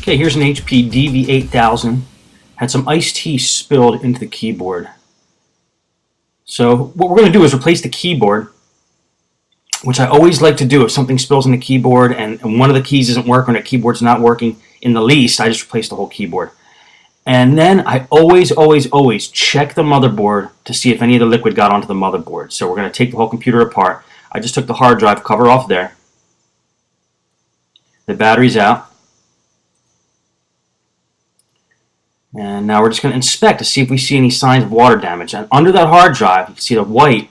Okay, here's an HPDV8000. Had some iced tea spilled into the keyboard. So what we're going to do is replace the keyboard, which I always like to do if something spills in the keyboard and one of the keys isn't working or the keyboard's not working in the least. I just replace the whole keyboard. And then I always check the motherboard to see if any of the liquid got onto the motherboard. So we're going to take the whole computer apart. I just took the hard drive cover off there. The battery's out. And now we're just going to inspect to see if we see any signs of water damage. And under that hard drive, you can see the white,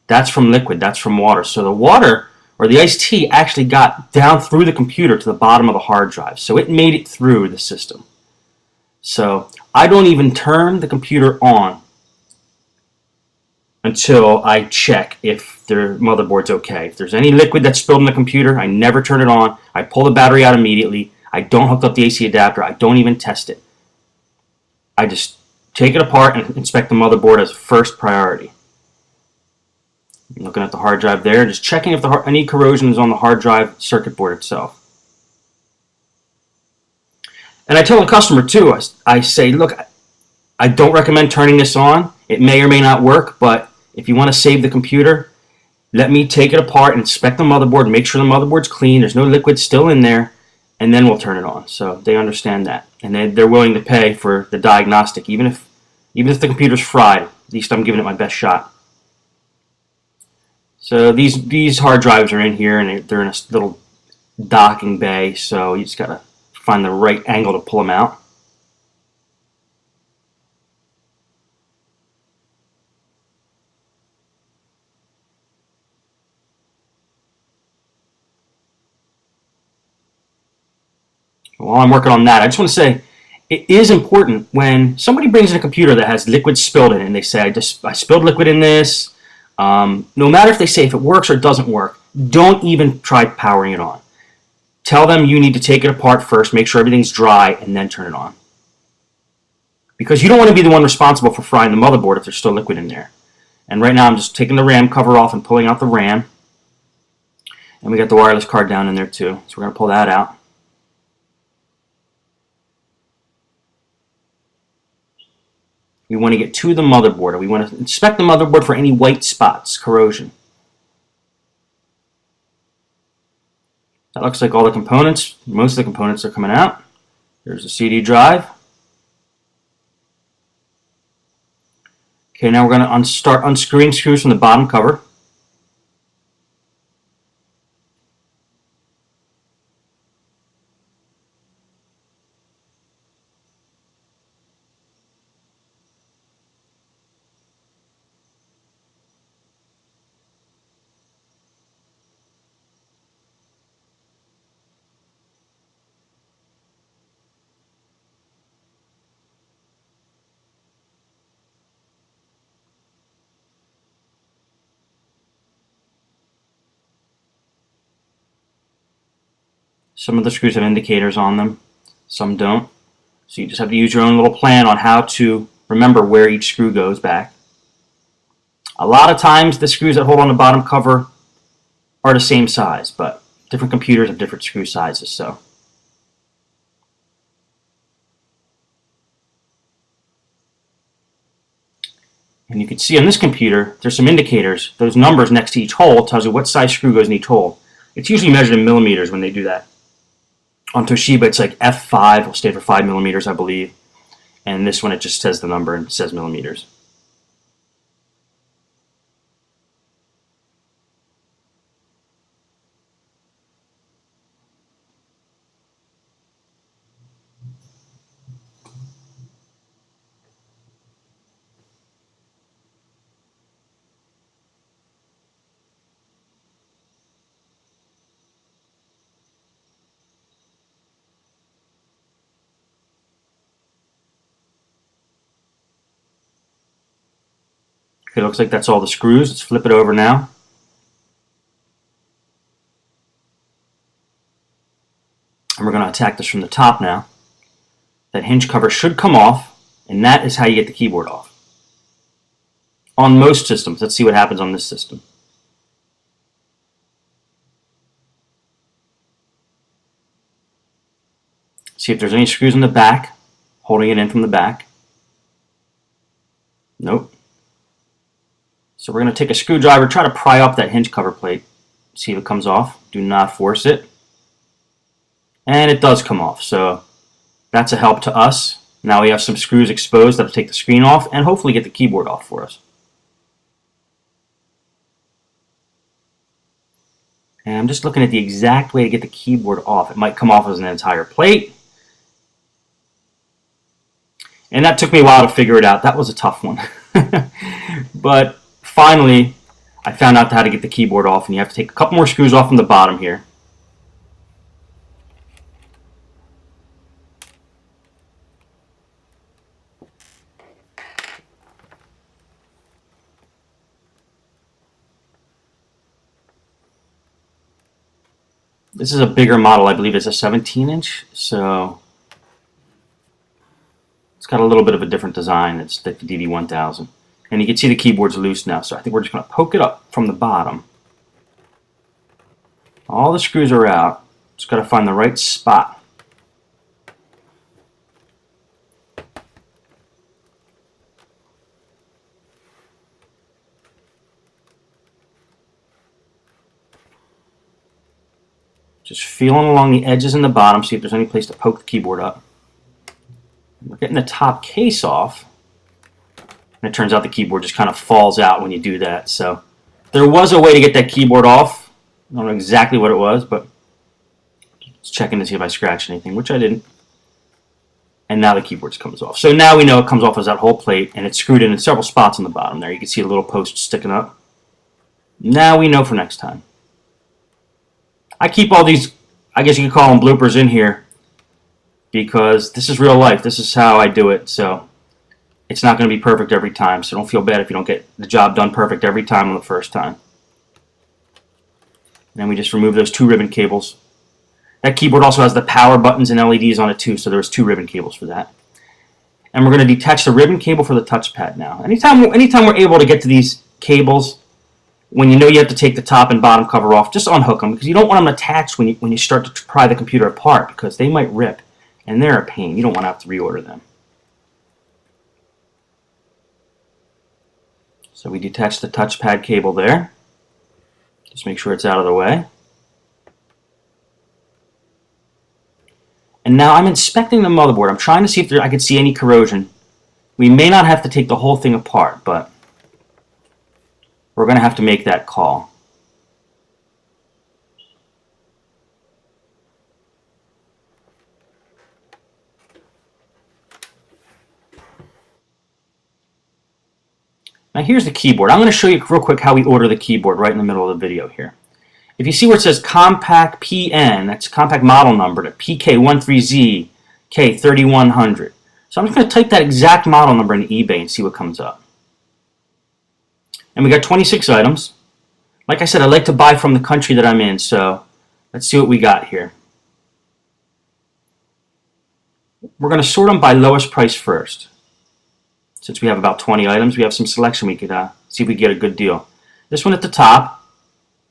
that's from liquid, that's from water. So the water, or the iced tea, actually got down through the computer to the bottom of the hard drive. So it made it through the system. So I don't even turn the computer on until I check if the motherboard's okay. If there's any liquid that's spilled in the computer, I never turn it on. I pull the battery out immediately. I don't hook up the AC adapter. I don't even test it. I just take it apart and inspect the motherboard as first priority. I'm looking at the hard drive there, just checking if any corrosion is on the hard drive circuit board itself. And I tell the customer too, I say, look, I don't recommend turning this on. It may or may not work, but if you want to save the computer, let me take it apart, inspect the motherboard, make sure the motherboard's clean, there's no liquid still in there, and then we'll turn it on. So they understand that, and they're willing to pay for the diagnostic, even if the computer's fried. At least I'm giving it my best shot. So these hard drives are in here, and they're in a little docking bay. So you just gotta find the right angle to pull them out. While I'm working on that, I just want to say it is important when somebody brings in a computer that has liquid spilled in it and they say, I spilled liquid in this. No matter if they say if it works or doesn't work, don't even try powering it on. Tell them you need to take it apart first, make sure everything's dry, and then turn it on. Because you don't want to be the one responsible for frying the motherboard if there's still liquid in there. And right now I'm just taking the RAM cover off and pulling out the RAM. And we got the wireless card down in there too, so we're going to pull that out. We want to get to the motherboard, and we want to inspect the motherboard for any white spots, corrosion. That looks like all the components. Most of the components are coming out. There's a CD drive. Okay, now we're going to start unscrewing screws from the bottom cover. Some of the screws have indicators on them, some don't. So you just have to use your own little plan on how to remember where each screw goes back. A lot of times the screws that hold on the bottom cover are the same size, but different computers have different screw sizes. So and you can see on this computer there's some indicators. Those numbers next to each hole tells you what size screw goes in each hole. It's usually measured in millimeters when they do that. On Toshiba, it's like F5, will stand for 5 millimeters, I believe. And this one, it just says the number and it says millimeters. It looks like that's all the screws. Let's flip it over now. And we're going to attack this from the top now. That hinge cover should come off, and that is how you get the keyboard off. On most systems. Let's see what happens on this system. See if there's any screws in the back, holding it in from the back. Nope. So we're going to take a screwdriver, try to pry up that hinge cover plate, see if it comes off. Do not force it. And it does come off, so that's a help to us. Now we have some screws exposed that'll take the screen off and hopefully get the keyboard off for us. And I'm just looking at the exact way to get the keyboard off. It might come off as an entire plate. And that took me a while to figure it out. That was a tough one. But finally, I found out how to get the keyboard off, and you have to take a couple more screws off from the bottom here. This is a bigger model. I believe it's a 17-inch, so it's got a little bit of a different design. It's the HPDV8000. And you can see the keyboard's loose now, so I think we're just going to poke it up from the bottom. All the screws are out. Just got to find the right spot. Just feeling along the edges in the bottom, see if there's any place to poke the keyboard up. We're getting the top case off. And it turns out the keyboard just kind of falls out when you do that. So there was a way to get that keyboard off. I don't know exactly what it was, but just checking to see if I scratched anything, which I didn't. And now the keyboard comes off. So now we know it comes off as that whole plate, and it's screwed in several spots on the bottom there. You can see a little post sticking up. Now we know for next time. I keep all these, I guess you could call them bloopers in here, because this is real life. This is how I do it. So it's not going to be perfect every time. So don't feel bad if you don't get the job done perfect every time on the first time. And then we just remove those 2 ribbon cables. That keyboard also has the power buttons and LEDs on it too, so there's 2 ribbon cables for that. And we're going to detach the ribbon cable for the touchpad now. Anytime we're able to get to these cables, when you know you have to take the top and bottom cover off, just unhook them, because you don't want them attached when you start to pry the computer apart, because they might rip, and they're a pain. You don't want to have to reorder them. So we detach the touchpad cable there. Just make sure it's out of the way. And now I'm inspecting the motherboard. I'm trying to see if I can see any corrosion. We may not have to take the whole thing apart, but we're going to have to make that call. Now here's the keyboard. I'm going to show you real quick how we order the keyboard right in the middle of the video here. If you see where it says compact PN, that's compact model number, to PK13Z K3100. So I'm just going to type that exact model number into eBay and see what comes up. And we got 26 items. Like I said, I like to buy from the country that I'm in, so let's see what we got here. We're going to sort them by lowest price first. Since we have about 20 items, we have some selection. We could see if we get a good deal. This one at the top,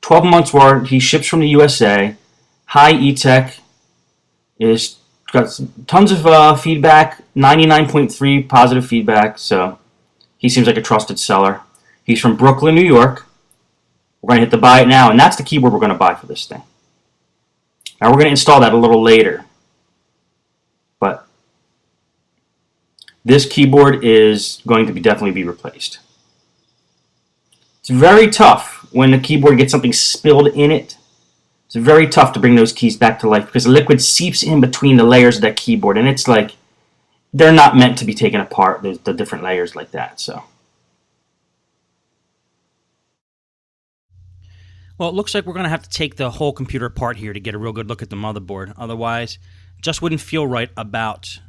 12 months warranty, ships from the USA, high E-Tech, is got tons of feedback, 99.3 positive feedback, so he seems like a trusted seller. He's from Brooklyn, New York. We're going to hit the buy it now, and that's the keyboard we're going to buy for this thing. Now we're going to install that a little later, but this keyboard is going to definitely be replaced. It's very tough when the keyboard gets something spilled in it. It's very tough to bring those keys back to life because the liquid seeps in between the layers of that keyboard, and it's like they're not meant to be taken apart, the different layers like that. So, well, it looks like we're going to have to take the whole computer apart here to get a real good look at the motherboard. Otherwise, it just wouldn't feel right about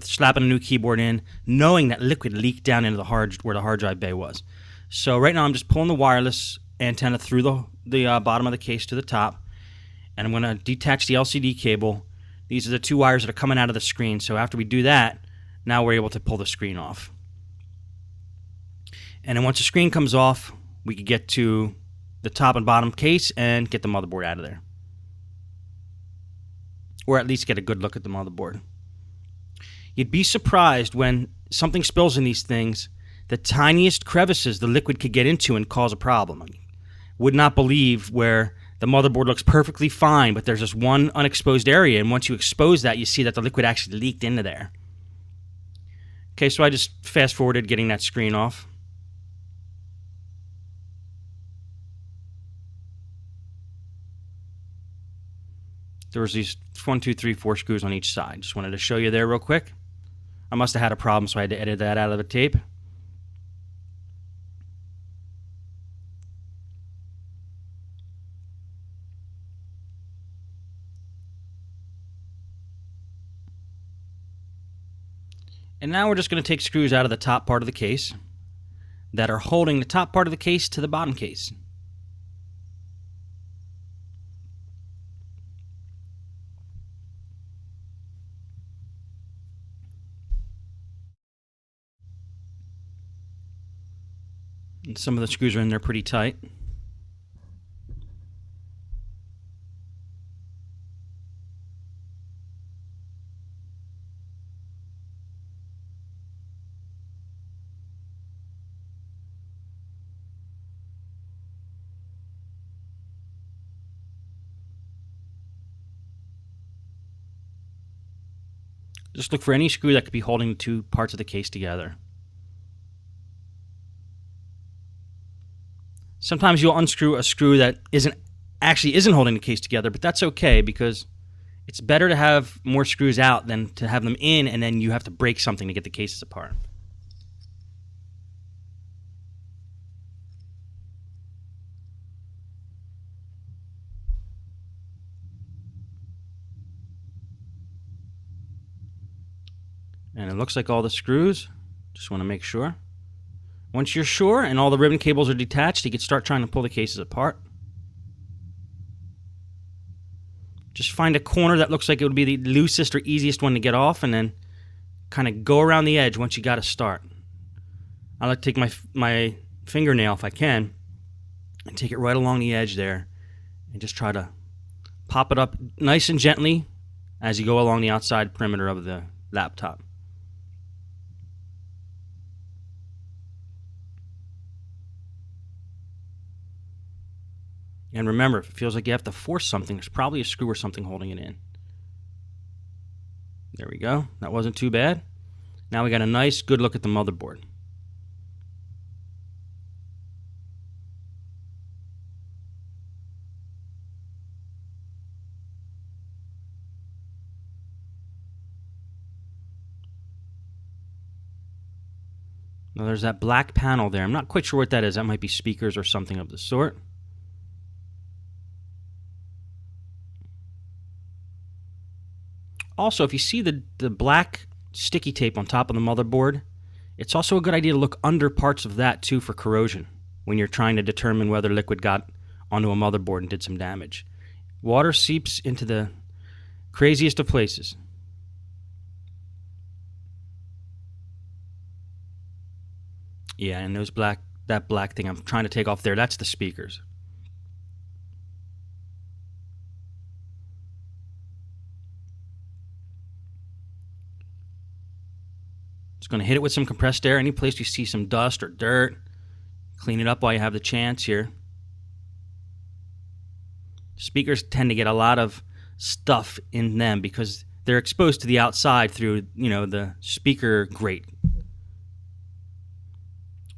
slapping a new keyboard in, knowing that liquid leaked down into where the hard drive bay was. So right now I'm just pulling the wireless antenna through the bottom of the case to the top, and I'm going to detach the LCD cable. These are the 2 wires that are coming out of the screen. So after we do that, now we're able to pull the screen off. And then once the screen comes off, we can get to the top and bottom case and get the motherboard out of there. or at least get a good look at the motherboard. You'd be surprised when something spills in these things, the tiniest crevices the liquid could get into and cause a problem. I would not believe where the motherboard looks perfectly fine, but there's this one unexposed area, and once you expose that, you see that the liquid actually leaked into there. Okay, so I just fast-forwarded getting that screen off. There was these 1, 2, 3, 4 screws on each side. Just wanted to show you there real quick. I must have had a problem, so I had to edit that out of the tape. And now we're just going to take screws out of the top part of the case that are holding the top part of the case to the bottom case. And some of the screws are in there pretty tight. Just look for any screw that could be holding the two parts of the case together. Sometimes you'll unscrew a screw that actually isn't holding the case together, but that's okay because it's better to have more screws out than to have them in and then you have to break something to get the cases apart. And it looks like all the screws. Just want to make sure. Once you're sure and all the ribbon cables are detached, you can start trying to pull the cases apart. Just find a corner that looks like it would be the loosest or easiest one to get off and then kind of go around the edge once you got to start. I like to take my fingernail, if I can, and take it right along the edge there and just try to pop it up nice and gently as you go along the outside perimeter of the laptop. And remember, if it feels like you have to force something, there's probably a screw or something holding it in. There we go. That wasn't too bad. Now we got a nice, good look at the motherboard. Now there's that black panel there. I'm not quite sure what that is. That might be speakers or something of the sort. Also, if you see the black sticky tape on top of the motherboard, it's also a good idea to look under parts of that too for corrosion when you're trying to determine whether liquid got onto a motherboard and did some damage. Water seeps into the craziest of places. Yeah, and that black thing I'm trying to take off there, that's the speakers. Just going to hit it with some compressed air. Any place you see some dust or dirt, clean it up while you have the chance here. Speakers tend to get a lot of stuff in them because they're exposed to the outside through, the speaker grate.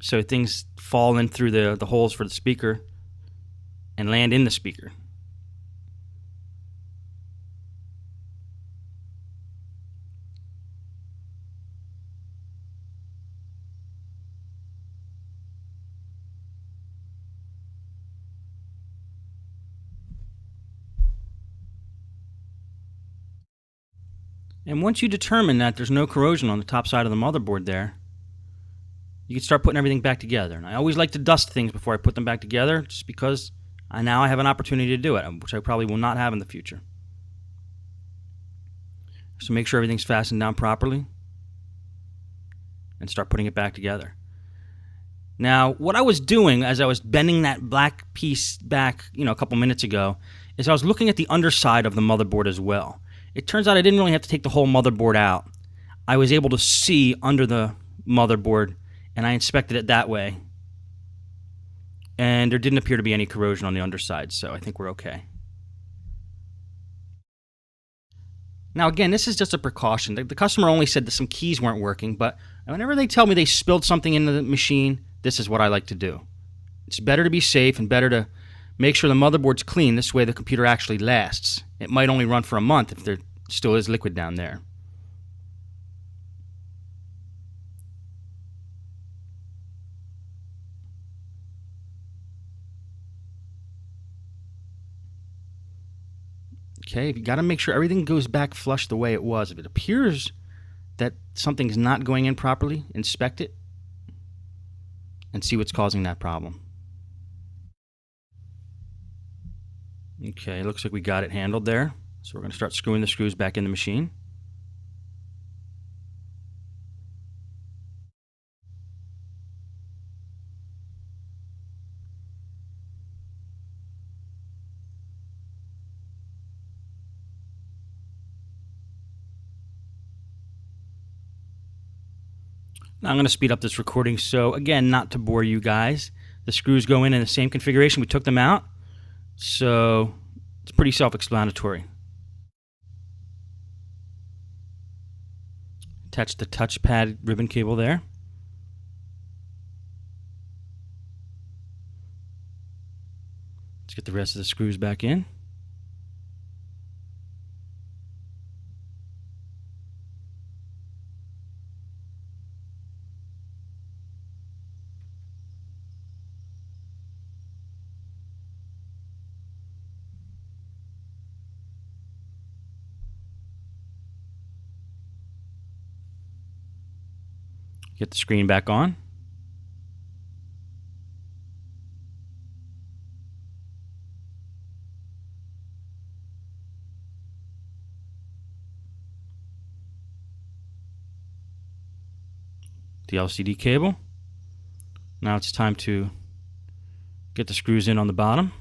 So things fall in through the holes for the speaker and land in the speaker. And once you determine that there's no corrosion on the top side of the motherboard there, you can start putting everything back together. And I always like to dust things before I put them back together, just because now I have an opportunity to do it, which I probably will not have in the future. So make sure everything's fastened down properly and start putting it back together. Now, what I was doing as I was bending that black piece back, a couple minutes ago, is I was looking at the underside of the motherboard as well. It turns out I didn't really have to take the whole motherboard out. I was able to see under the motherboard, and I inspected it that way. And there didn't appear to be any corrosion on the underside, so I think we're okay. Now again, this is just a precaution. The customer only said that some keys weren't working, but whenever they tell me they spilled something into the machine, this is what I like to do. It's better to be safe and better to make sure the motherboard's clean. This way the computer actually lasts. It might only run for a month if there still is liquid down there. Okay, you got to make sure everything goes back flush the way it was. If it appears that something's not going in properly, inspect it and see what's causing that problem. Okay, looks like we got it handled there. So we're going to start screwing the screws back in the machine. Now I'm going to speed up this recording, so again, not to bore you guys, the screws go in the same configuration. We took them out, so it's pretty self-explanatory. Attach the touchpad ribbon cable there. Let's get the rest of the screws back in. Get the screen back on. The LCD cable. Now it's time to get the screws in on the bottom.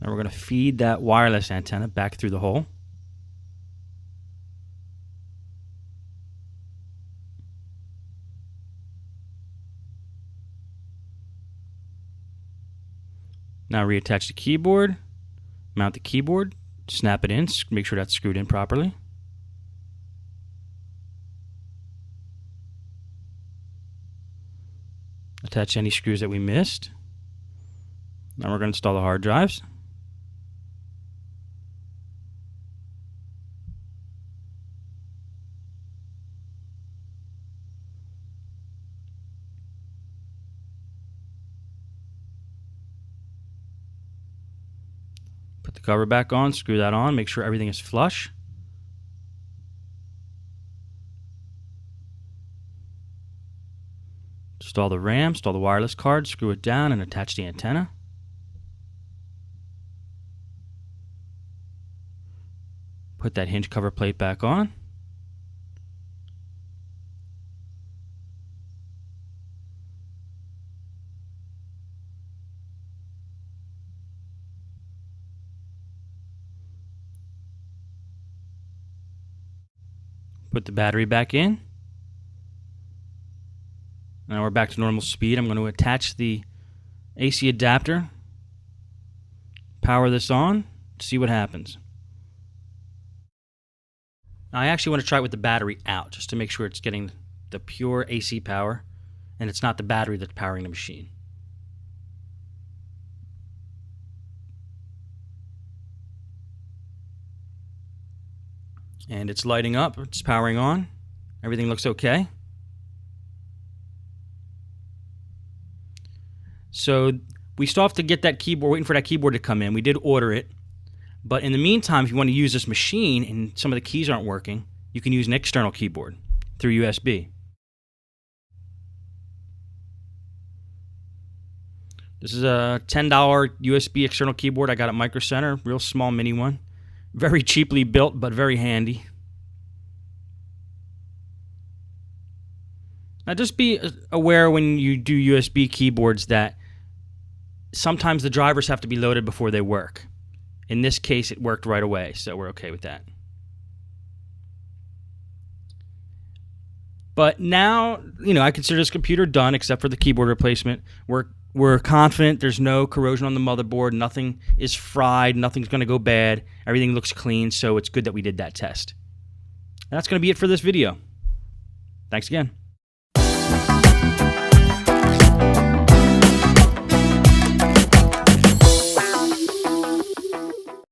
Now we're going to feed that wireless antenna back through the hole. Now reattach the keyboard, mount the keyboard, snap it in, make sure that's screwed in properly. Attach any screws that we missed. Now we're going to install the hard drives. Put the cover back on, screw that on, make sure everything is flush. Install the RAM, install the wireless card, screw it down and attach the antenna. Put that hinge cover plate back on. Put the battery back in. Now we're back to normal speed. I'm going to attach the AC adapter, power this on, see what happens. Now I actually want to try it with the battery out, just to make sure it's getting the pure AC power, and it's not the battery that's powering the machine. And it's lighting up, it's powering on, everything looks okay. So we still have to get that keyboard, waiting for that keyboard to come in. We did order it. But in the meantime, if you want to use this machine and some of the keys aren't working, you can use an external keyboard through USB. This is a $10 USB external keyboard I got at Micro Center, real small mini one. Very cheaply built, but very handy. Now just be aware when you do USB keyboards that sometimes the drivers have to be loaded before they work. In this case, it worked right away, so we're okay with that. But now, I consider this computer done except for the keyboard replacement. We're confident there's no corrosion on the motherboard. Nothing is fried. Nothing's going to go bad. Everything looks clean, so it's good that we did that test. And that's going to be it for this video. Thanks again.